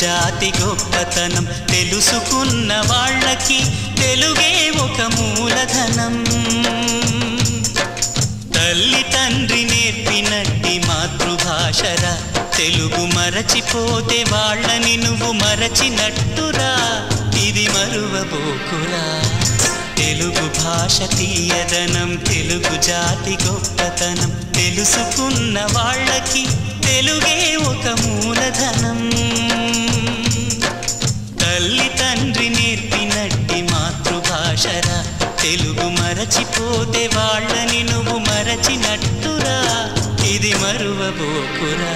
జాతి గొప్పతనం తెలుసుకున్న వాళ్ళకి తెలుగే ఒక మూలధనం. తల్లి తండ్రి నేర్పినట్టి మాతృభాషరా, తెలుగు మరచిపోతే వాళ్ళని నువ్వు మరచినట్టురా, ఇది మరువబోకురా. తెలుగు భాష తీయదనం, తెలుగు జాతి గొప్పతనం తెలుసుకున్న వాళ్ళకి తెలుగే ఒక మూలధనం. తల్లి తండ్రి నేర్పినట్టి మాతృభాషరా, తెలుగు మరచిపోతే వాళ్ళని నువ్వు మరచినట్టురా, ఇది మరువబోకురా.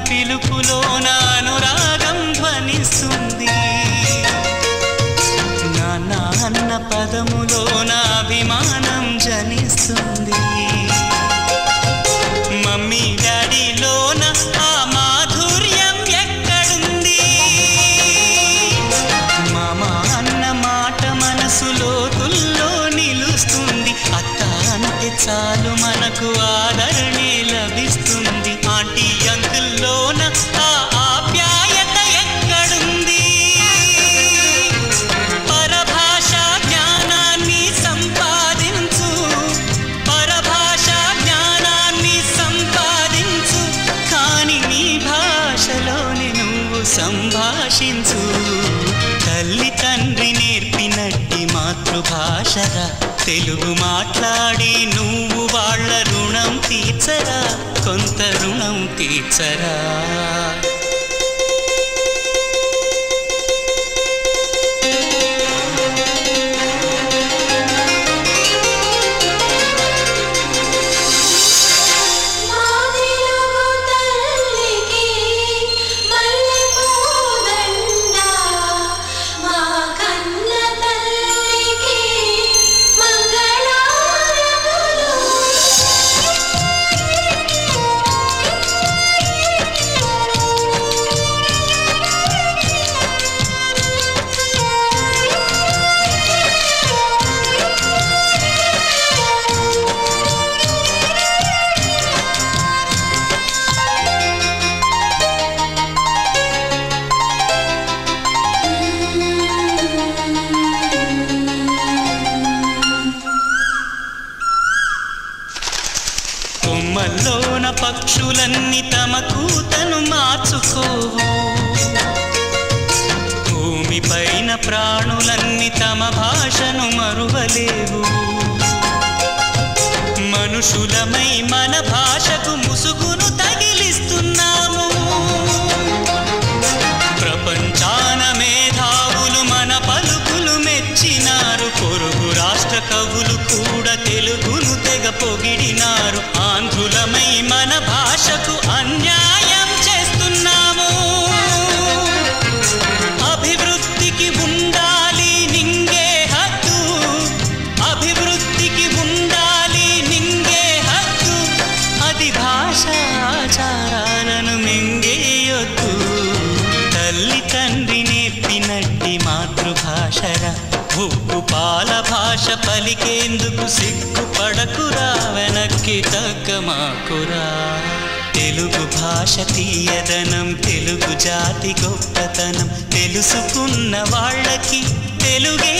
పిలుపులో అనురాగం ధ్వనిస్తుంది, నాన్న అన్న పదములో అభిమానం జనిస్తుంది. మమ్మీ డాడీలోన ఆ మాధుర్యం ఎక్కడుంది? మామ అన్న మాట మనసులో తుల్లో నిలుస్తుంది. అత్త అంటే చాలు మనకు ఆదరణే లభిస్తుంది. ఆంటీ అంకుల్లోన ఆ ఆప్యాయత ఎక్కడుంది? పరభాషా జ్ఞానాన్ని సంపాదించు, పరభాషా జ్ఞానాన్ని సంపాదించు, కాని నీ భాషలోనే నువ్వు సంభాషించు. తల్లి తండ్రి నేర్పినట్టి మాతృభాషరా, తెలుగు మాట్లాడి నువ్వు వాళ్ళ రుణం తీర్చరా, కొంత రుణం తీర్చరా. కొమ్మల్లోన పక్షులన్నీ తమ కూతను మార్చుకోవు, భూమిపైన ప్రాణులన్నీ తమ భాషను మరువలేవు. మనుషులమై మన భాషకు ముసుగును తగిలిస్తున్నాము. ప్రపంచాన మేధావులు మన పలుకులు మెచ్చినారు. పొరుగు రాష్ట్ర కవులు కూడా తెలుగును తెగ పొగిడినారు. ఆంధ్రులమై మన భాషకు అన్యాయం చేస్తున్నాము. అభివృద్ధికి ఉండాలి నింగే హద్దు, అభివృద్ధికి ఉండాలి నింగే హద్దు, అది భాషా ఆచారాలను మింగేయొద్దు. తల్లి తండ్రి నేర్పినట్టి మాతృభాషరా, ఉప్పు పాల భాష పలికేందుకు సిగ్గుపడకురా, వెనక్కి తగ్గమాకురా. తెలుగు భాష తీయదనం, తెలుగు జాతి గొప్పతనం తెలుసుకున్న వాళ్ళకి తెలుగే